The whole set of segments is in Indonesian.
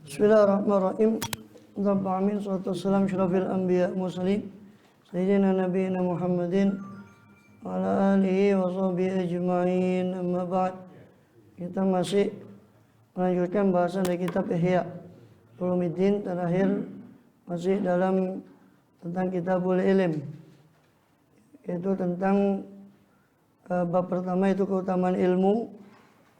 Bismillahirrahmanirrahim. Rabbil alamin, salatu wassalam syarafil anbiya mursalin sayyidina nabiyina Muhammadin wa ala alihi wa sahbihi ajma'in. Amma ba'd. Kita masih melanjutkan bahasan dari kitab Ihya Ulumuddin. Terakhir masih dalam tentang Kitabul Ilm, yaitu tentang bab pertama, itu keutamaan ilmu,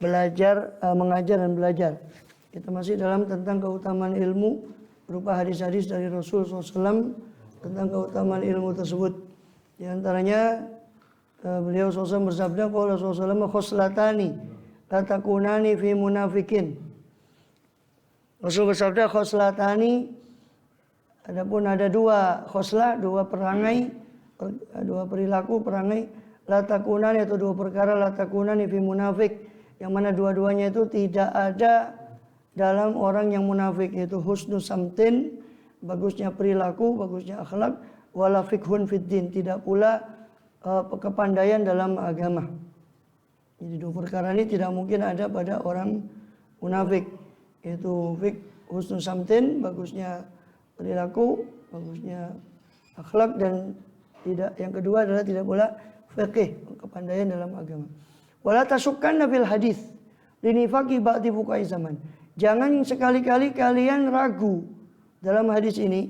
belajar, mengajar dan belajar. Kita masih dalam tentang keutamaan ilmu berupa hadis-hadis dari Rasul SAW tentang keutamaan ilmu tersebut. Di antaranya beliau SAW bersabda, qala Rasulullah khoslatani la takunani fi munafikin. Rasul bersabda khoslatani, adapun ada dua khoslah, dua perangai, dua perilaku perangai, la takunani, atau dua perkara, la takunani fi munafik, yang mana dua-duanya itu tidak ada dalam orang yang munafik, yaitu husnul samtin, bagusnya perilaku, bagusnya akhlak, wala fikhun fiddin, tidak pula kepandaian dalam agama. Jadi dua perkara ini tidak mungkin ada pada orang munafik, yaitu husnul samtin, bagusnya perilaku, bagusnya akhlak, dan tidak, yang kedua adalah tidak pula fiqih, kepandaian dalam agama. Wala tasukkanna fil hadis linifaqi ba'di fuqahi zaman. Jangan sekali-kali kalian ragu dalam hadis ini,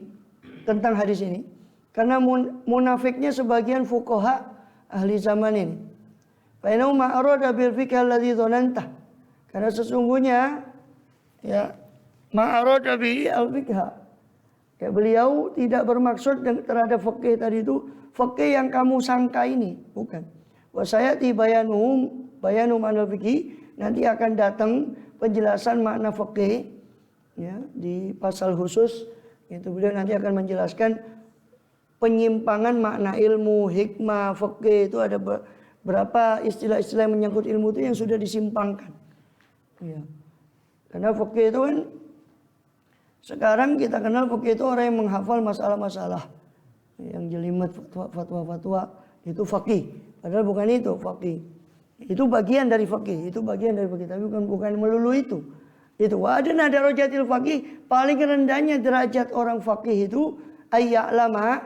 tentang hadis ini, karena munafiknya sebagian fuqaha ahli zaman ini. Fa inna ma arada bil fiqh alladhi dhananta. Karena sesungguhnya ya ma arada bi al fiqh. Ya, beliau tidak bermaksud terhadap fikih tadi itu fikih yang kamu sangka ini, bukan. Wa sayati bayanum anal fikih, nanti akan datang penjelasan makna fikih ya di pasal khusus, itu beliau nanti akan menjelaskan penyimpangan makna ilmu, hikmah, fikih itu ada berapa istilah-istilah yang menyangkut ilmu itu yang sudah disimpangkan. Ya. Karena fikih itu kan sekarang kita kenal fikih itu orang yang menghafal masalah-masalah, yang jelimet fatwa-fatwa, itu fikih. Padahal bukan itu fikih. Itu bagian dari fikih, tapi bukan melulu itu. Itu wa adna darajatil faqih, paling rendahnya derajat orang faqih itu ayya'lama,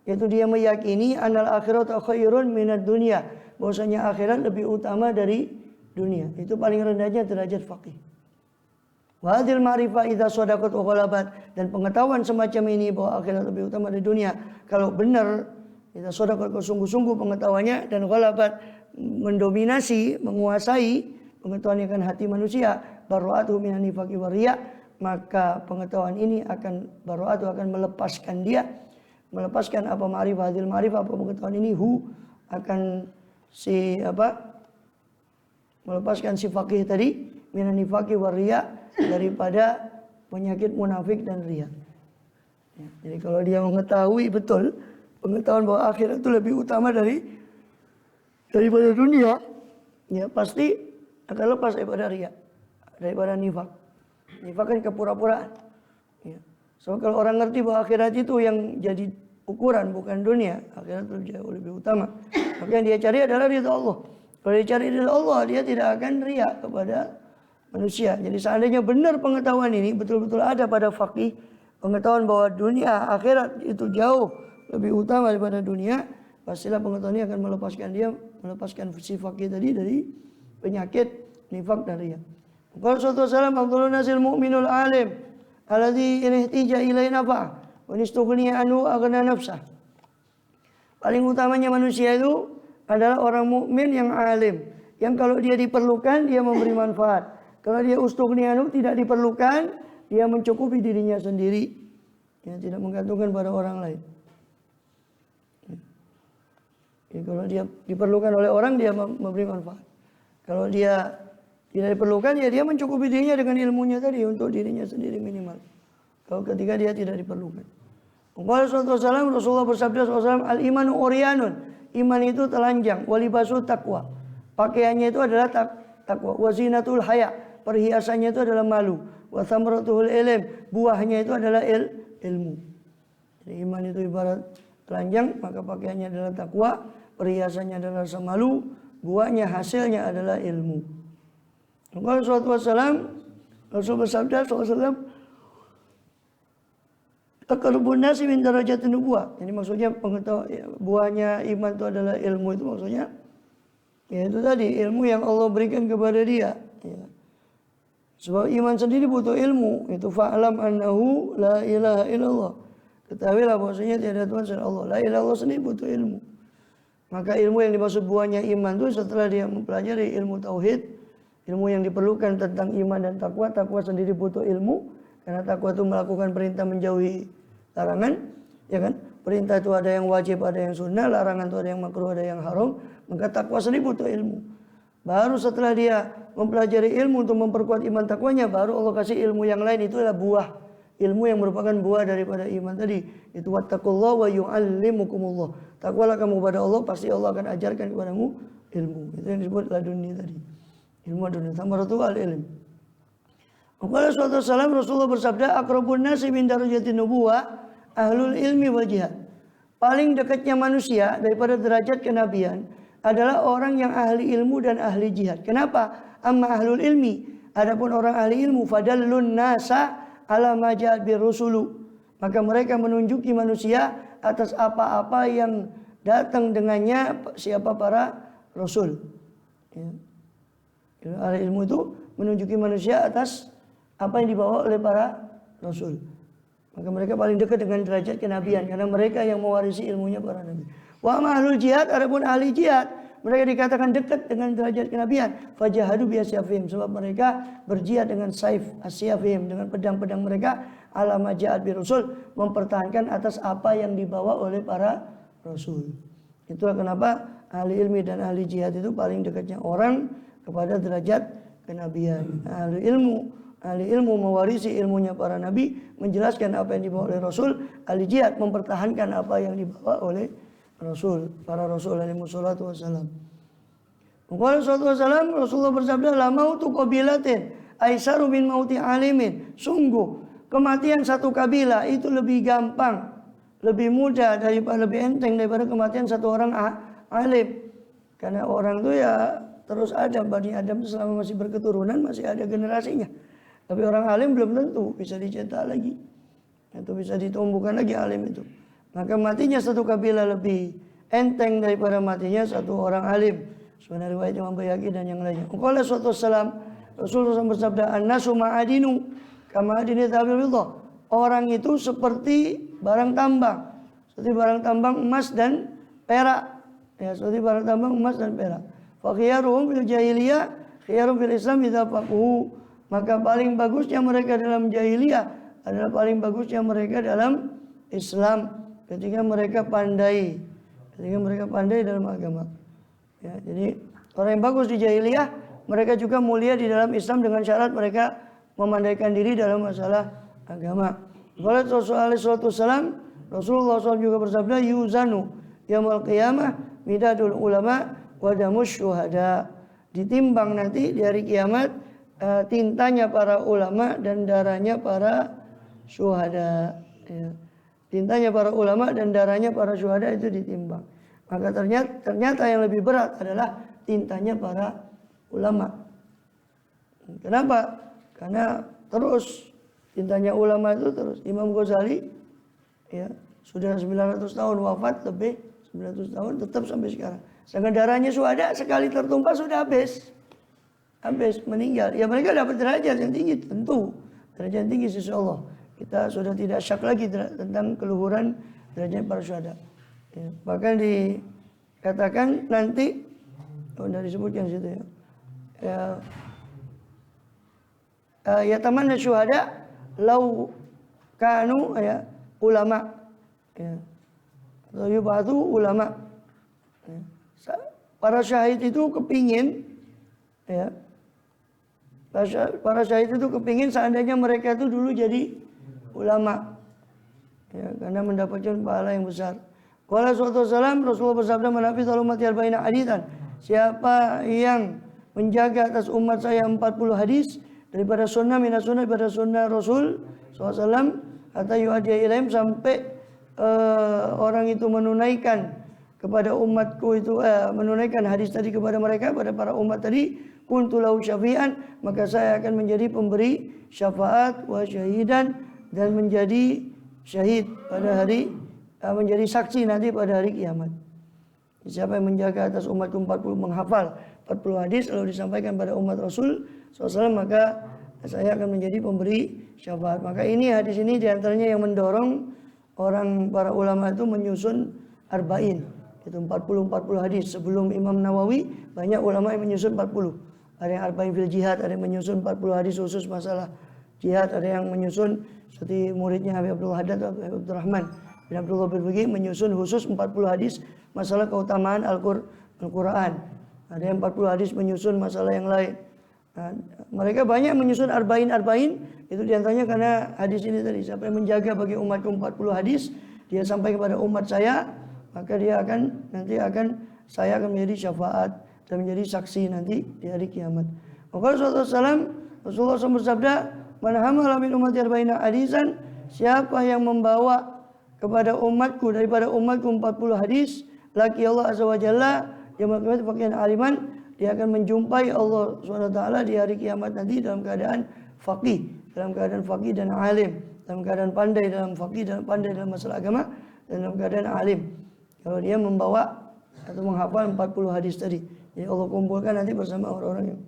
yaitu dia meyakini anal akhiratu khairun minad dunya, bahwasanya akhirat lebih utama dari dunia. Itu paling rendahnya derajat faqih. Wa hadil ma'rifah idza sadaqat wa ghalabat, dan pengetahuan semacam ini bahwa akhirat lebih utama dari dunia, kalau benar idza sadaqat, sungguh-sungguh pengetahuannya, dan ghalabat, mendominasi, menguasai pengetahuan yang akan hati manusia, baru'atuhu minan nifaqi wa riya, maka pengetahuan ini akan melepaskan dia, melepaskan apa ma'rifah, hadil ma'rifah, apa pengetahuan ini akan melepaskan si faqih tadi, minan nifaqi wa riya, daripada penyakit munafik dan riya. Ya, jadi kalau dia mengetahui betul pengetahuan bahwa akhirat itu lebih utama daripada dunia, ya pasti akan lepas daripada riya, daripada nifak. Nifak kan kepura-puraan. Ya. So kalau orang ngerti bahwa akhirat itu yang jadi ukuran, bukan dunia, akhirat itu jauh lebih utama, maka yang dia cari adalah ridha Allah. Kalau dia cari ridha Allah, dia tidak akan riya kepada manusia. Jadi seandainya benar pengetahuan ini betul-betul ada pada faqih, pengetahuan bahwa dunia akhirat itu jauh lebih utama daripada dunia, pastilah pengetahuan ini akan melepaskan si faqih tadi dari penyakit nifak dan riya. Qala sallallahu alaihi wasallam, afdhalun nasil mu'minul alim alladzi in ihtija ilai nafa wa istughniya anhu aghna nafsah. Paling utamanya manusia itu adalah orang mukmin yang alim, yang kalau dia diperlukan dia memberi manfaat. Kalau dia ustughniya anhu, tidak diperlukan, dia mencukupi dirinya sendiri, yang tidak menggantungkan pada orang lain. Ya, kalau dia diperlukan oleh orang, dia memberi manfaat. Kalau dia tidak diperlukan, ya dia mencukupi dirinya dengan ilmunya tadi untuk dirinya sendiri minimal. Kalau ketika dia tidak diperlukan. Rasulullah bersabda SAW, al-imanu uryanun, iman itu telanjang, walibasu taqwa, pakaiannya itu adalah takwa, wazinatul haya, perhiasannya itu adalah malu, wa thamratuhul ilm, buahnya itu adalah ilmu. Jadi iman itu ibarat telanjang, maka pakaiannya adalah takwa, perhiasannya adalah rasa malu, buahnya, hasilnya adalah ilmu. Maka Rasul bersabda SAW, aqrabun nasi min darajatin nubuwah. Ini maksudnya buahnya iman itu adalah ilmu, itu maksudnya ya itu tadi ilmu yang Allah berikan kepada dia. Ya. Sebab iman sendiri butuh ilmu. Itu fa'lam annahu la ilaha illallah. Ketahuilah bahwasanya tiada Tuhan selain Allah. La ilaha illallah sendiri butuh ilmu. Maka ilmu yang dimaksud buahnya iman itu setelah dia mempelajari ilmu tauhid, ilmu yang diperlukan tentang iman dan takwa. Takwa sendiri butuh ilmu, karena takwa itu melakukan perintah menjauhi larangan, ya kan? Perintah itu ada yang wajib, ada yang sunnah, larangan itu ada yang makruh, ada yang haram. Maka takwa sendiri butuh ilmu. Baru setelah dia mempelajari ilmu untuk memperkuat iman takwanya, baru Allah kasih ilmu yang lain, itu adalah buah. Ilmu yang merupakan buah daripada iman tadi. Itu wattaqullaha wa yu'allimukumullah. Takwalah kamu kepada Allah, pasti Allah akan ajarkan kepadamu ilmu. Itu yang disebut laduni tadi. Ilmu laduni, thamaratu al-ilm. Qala suatu salam Rasulullah bersabda, aqrabun nasi min darajatin nubuwah ahlul ilmi wal jihad. Paling dekatnya manusia daripada derajat kenabian adalah orang yang ahli ilmu dan ahli jihad. Kenapa? Amma ahlul ilmi, adapun orang ahli ilmu, fadallun nasa ala ma ja'at bir rusulu. Maka mereka menunjuki manusia atas apa-apa yang datang dengannya siapa para rasul. Ya. Ahli ilmu itu menunjuki manusia atas apa yang dibawa oleh para rasul. Maka mereka paling dekat dengan derajat kenabian karena mereka yang mewarisi ilmunya para nabi. Wa ahlul jihad, adapun ahli jihad, mereka dikatakan dekat dengan derajat kenabian. Fajahadu bi asyafihim, sebab mereka berjihad dengan saif asyafihim, dengan pedang-pedang mereka ala maja'at bi rasul, mempertahankan atas apa yang dibawa oleh para rasul. Itulah kenapa ahli ilmi dan ahli jihad itu paling dekatnya orang kepada derajat kenabian. Ahli ilmu mewarisi ilmunya para nabi, menjelaskan apa yang dibawa oleh rasul. Ahli jihad mempertahankan apa yang dibawa oleh rasul, para rasul alaihi wassalatu wassalam. Qala sallallahu alaihi wasallam, Rasulullah bersabda, la mautu qabilatin aisaru min mauti alimin. Sungguh kematian satu kabilah itu lebih gampang, lebih mudah daripada, lebih enteng daripada kematian satu orang alim. Karena orang itu ya terus ada, Bani Adam itu selama masih berketurunan masih ada generasinya. Tapi orang alim belum tentu bisa dicetak lagi atau bisa ditumbuhkan lagi alim itu. Maka matinya satu kabilah lebih enteng daripada matinya satu orang alim. Sebenarnya riwayat Imam Bayhaqi dan yang lainnya. Qala suatu salam, Rasulullah bersabda, an-nasu ma'adinu kama adini tabillah. Orang itu seperti barang tambang. Seperti barang tambang emas dan perak. Ya, seperti barang tambang emas dan perak. Fa khiyaruhum fil jahiliyah, khiyarum fil Islam idza faqahu. Maka paling bagusnya mereka dalam jahiliyah adalah paling bagusnya mereka dalam Islam ketika mereka pandai dalam agama. Ya, jadi orang yang bagus di jahiliyah, mereka juga mulia di dalam Islam dengan syarat mereka memandaikan diri dalam masalah agama. Qala Rasulullah Rasulullah SAW juga bersabda, yuzanu yaumul qiyamah midadul ulama wa damush syuhada. Ditimbang nanti di hari kiamat tintanya para ulama dan darahnya para syuhada. Ya. Tintanya para ulama dan darahnya para syuhada itu ditimbang. Maka ternyata yang lebih berat adalah tintanya para ulama. Kenapa? Karena terus tintanya ulama itu terus. Imam Ghazali ya sudah 900 tahun wafat, lebih 900 tahun tetap sampai sekarang. Sedangkan darahnya syuhada sekali tertumpah sudah habis meninggal. Ya mereka dapat derajat yang tinggi tentu. Derajat yang tinggi sisi Allah. Kita sudah tidak syak lagi tentang keluhuran derajat para syuhada. Ya, bahkan dikatakan nanti sudah disebutkan situ ya. Ya tamanna syuhada lau kanu ya ulama. Ya. Atau yubatu ulama. Ya. Para syahid itu kepingin ya. Para syahid itu kepingin seandainya mereka itu dulu jadi ulama. Ya, karena mendapatkan pahala yang besar. Qala suatu salam Rasulullah bersabda, "Manafi salumati arba'ina hadisan." Siapa yang menjaga atas umat saya 40 hadis daripada sunnah minas sunnah, daripada sunnah Rasul SAW, hatta yu'adiyya ilaihim, sampai orang itu menunaikan kepada umatku itu menunaikan hadis tadi kepada mereka, pada para umat tadi, kuntu lahu syafi'an, maka saya akan menjadi pemberi syafaat wa syahidan, dan menjadi syahid pada hari menjadi saksi nanti pada hari kiamat. Siapa yang menjaga atas umatku 40 menghafal 40 hadis lalu disampaikan pada umat Rasul SAW, maka saya akan menjadi pemberi syafaat. Maka ini hadis ini diantaranya yang mendorong para ulama itu menyusun arba'in, itu 40 hadis. Sebelum Imam Nawawi banyak ulama yang menyusun 40. Ada yang arba'in fil jihad, ada yang menyusun 40 hadis khusus masalah jihad, ada yang menyusun seperti muridnya Habib Abdul Haddad atau Habib Abdurrahman bin Abdullah bin Bagi menyusun khusus 40 hadis masalah keutamaan Al-Quran. Ada yang 40 hadis menyusun masalah yang lain. Nah, mereka banyak menyusun arba'in itu diantaranya karena hadis ini tadi, siapa yang menjaga bagi umatku 40 hadis dia sampai kepada umat saya, maka dia saya akan menjadi syafaat dan menjadi saksi nanti di hari kiamat. Maka Rasulullah SAW bersabda, man hamala min ummati arba'ina hadisan, siapa yang membawa kepada umatku daripada umatku 40 hadis, laki Allah azza wa jalla yang mengakibat pakaian aliman, dia akan menjumpai Allah SWT di hari kiamat nanti dalam keadaan faqih, dan alim, dalam keadaan pandai dalam faqih dan pandai dalam masalah agama, dan dalam keadaan alim. Kalau dia membawa atau menghafal 40 hadis tadi, jadi Allah kumpulkan nanti bersama orang-orang yang.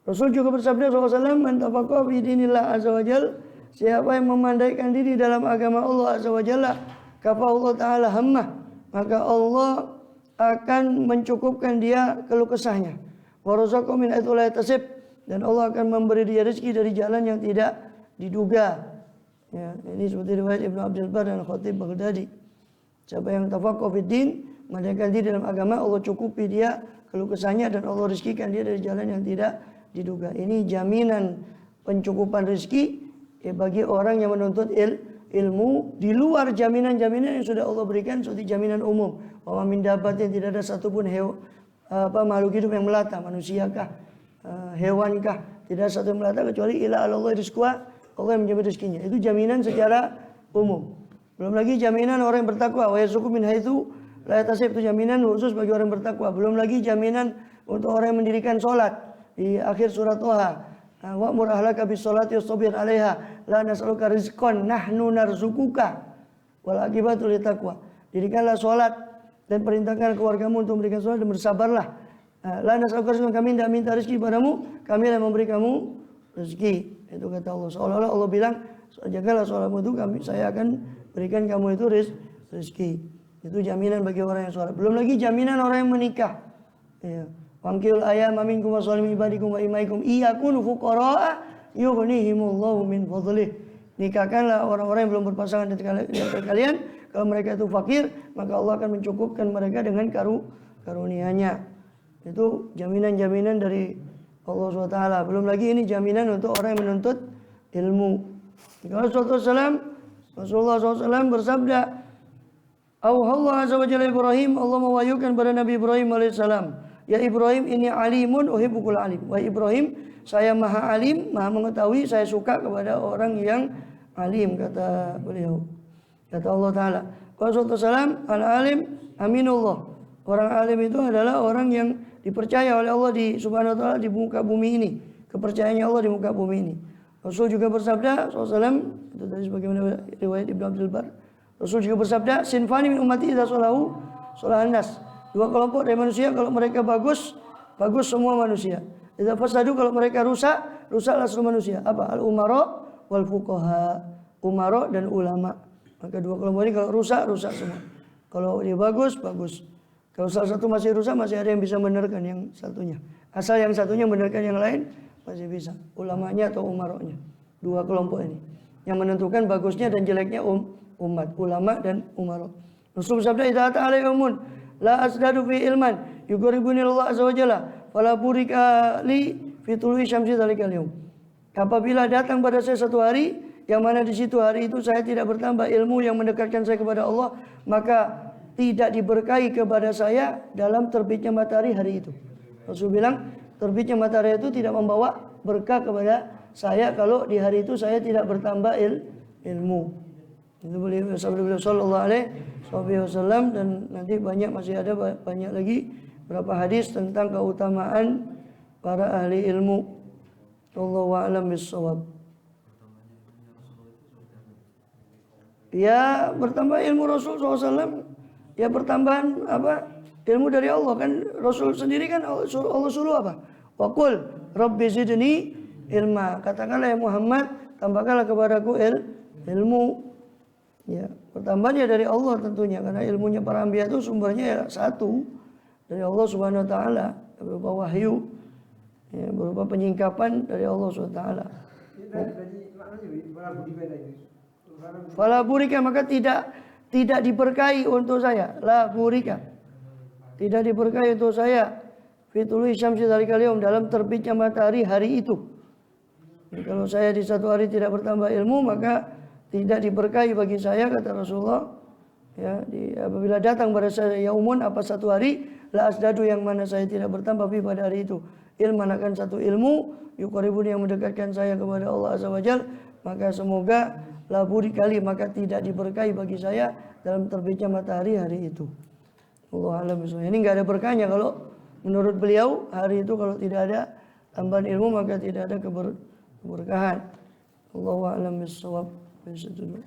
Rasul juga bersabda SAW, man tafaqaha fi dinillah azza wa jalla, siapa yang memandaikan diri dalam agama Allah azza wa jalla, kafa Allah taala hammah, maka Allah akan mencukupkan dia keluh kesahnya. Wa razaqahu min haitsu la yahtasib, dan Allah akan memberi dia rezeki dari jalan yang tidak diduga. Ya, ini seperti riwayat Ibnu Abdul Bar dan Khatib Baghdadi. Siapa yang tafaqaha fid din, mendekatkan diri dalam agama, Allah cukupi dia keluh kesahnya dan Allah rezekikan dia dari jalan yang tidak diduga. Ini jaminan pencukupan rezeki bagi orang yang menuntut ilmu di luar jaminan-jaminan yang sudah Allah berikan, seperti jaminan umum. Wa min dabbatin, tidak ada satupun makhluk hidup yang melata, manusiakah, hewankah, tidak ada satu yang melata kecuali ila Allah rizquha, Allah yang menjamin rezekinya. Itu jaminan secara umum. Belum lagi jaminan orang yang bertakwa, wa yarzuqu min haitsu la yahtasib, itu jaminan khusus bagi orang yang bertakwa. Belum lagi jaminan untuk orang yang mendirikan salat di akhir surat Thaha. Wa'mur ahlaka bis sholati wastabir 'alaiha la nas'aluka rizqan nahnu narzuquka wal aqibatu littaqwa. Dirikanlah salat dan perintahkan keluargamu untuk memberikan salat dan bersabarlah. La nas'aluka rizqan, kami tidak minta rezeki padamu, kami yang memberi kamu rezeki. Itu kata Allah. Seolah-olah Allah bilang, jagalah salatmu itu, saya akan berikan kamu itu rezeki. Itu jaminan bagi orang yang salat. Belum lagi jaminan orang yang menikah. Ya. Wangkil ayam minkum wasalim ibadikum wa imaikum iyakunu fuqara'a yughnihimullahu min fadlih. Nikahkanlah orang-orang yang belum berpasangan di antara kalian, kalau mereka itu fakir, maka Allah akan mencukupkan mereka dengan karunia-Nya. Itu jaminan-jaminan dari Allah SWT. Belum lagi ini jaminan untuk orang yang menuntut ilmu. Rasulullah SAW bersabda, Allah azza wa jalla Ibrahim, Allah mewahyukan pada Nabi Ibrahim alaihissalam, ya Ibrahim, ini alimun uhibbul alim. Wahai Ibrahim, saya maha alim, maha mengetahui, saya suka kepada orang yang alim, kata beliau. Kata Allah Ta'ala, Rasulullah al-alim aminullah. Orang alim itu adalah orang yang dipercaya oleh Allah di subhanahu wa ta'ala di muka bumi ini. Kepercayaannya Allah di muka bumi ini. Rasul juga bersabda SAW, itu tadi sebagaimana riwayat Ibnu Abdul Bar, Rasul juga bersabda, sinfani min ummati idza salahu salahan nas. Dua kelompok dari manusia, kalau mereka bagus, bagus semua manusia. Idza fasadu, kalau mereka rusak, rusaklah seluruh manusia. Apa? Al-umara wal fuqaha. Umara dan ulama. Maka dua kelompok ini kalau rusak, rusak semua. Kalau dia bagus, bagus. Kalau salah satu masih rusak, masih ada yang bisa membenarkan yang satunya. Asal yang satunya membenarkan yang lain, masih bisa. Ulamanya atau umaranya. Dua kelompok ini. Yang menentukan bagusnya dan jeleknya umat. Ulama dan umara. Rasul bersabda, idza ta'ala yaumun la asdadu fi ilman yuqribuni Allah azza wa jalla fala burika li fi tului syamsi dzalikal yaum. Apabila datang pada saya satu hari yang mana di situ hari itu saya tidak bertambah ilmu yang mendekatkan saya kepada Allah, maka tidak diberkahi kepada saya dalam terbitnya matahari hari itu. Rasul bilang terbitnya matahari itu tidak membawa berkah kepada saya kalau di hari itu saya tidak bertambah ilmu. Itu beliau sallallahu alaihi wasallam. Dan nanti masih ada banyak lagi berapa hadis tentang keutamaan para ahli ilmu. Wallahu a'lam bissawab. Ya bertambah ilmu Rasul SAW. Ya pertambahan apa? Ilmu dari Allah kan. Rasul sendiri kan Allah suruh apa? Wa qul rabbi zidni ilma. Katakanlah ya Muhammad, tambahkanlah kepadaku ilmu. Ya, pertambahannya dari Allah tentunya, karena ilmunya para anbiya itu sumbernya ya satu, dari Allah Subhanahu wa taala, berupa wahyu, ya, berupa penyingkapan dari Allah Subhanahu wa taala. Fala burika, maka tidak diberkahi untuk saya. La burika, tidak diberkahi untuk saya. Fitului syamsi dzalikal yaum, dalam terbitnya matahari hari itu. Ya, kalau saya di satu hari tidak bertambah ilmu, maka tidak diberkahi bagi saya, kata Rasulullah. Ya, apabila datang pada saya yaumun, apa satu hari, la asdadu, yang mana saya tidak bertambah pada hari itu ilman, akan satu ilmu, yuqaribun, yang mendekatkan saya kepada Allah Azza wa Jal, maka semoga laburi kali, maka tidak diberkahi bagi saya dalam terbitnya matahari hari itu. Allah alam bisawab. Ini enggak ada berkahnya kalau menurut beliau hari itu kalau tidak ada tambahan ilmu maka tidak ada keberkahan. Allahu a'lam bissawab. Bisa dulu.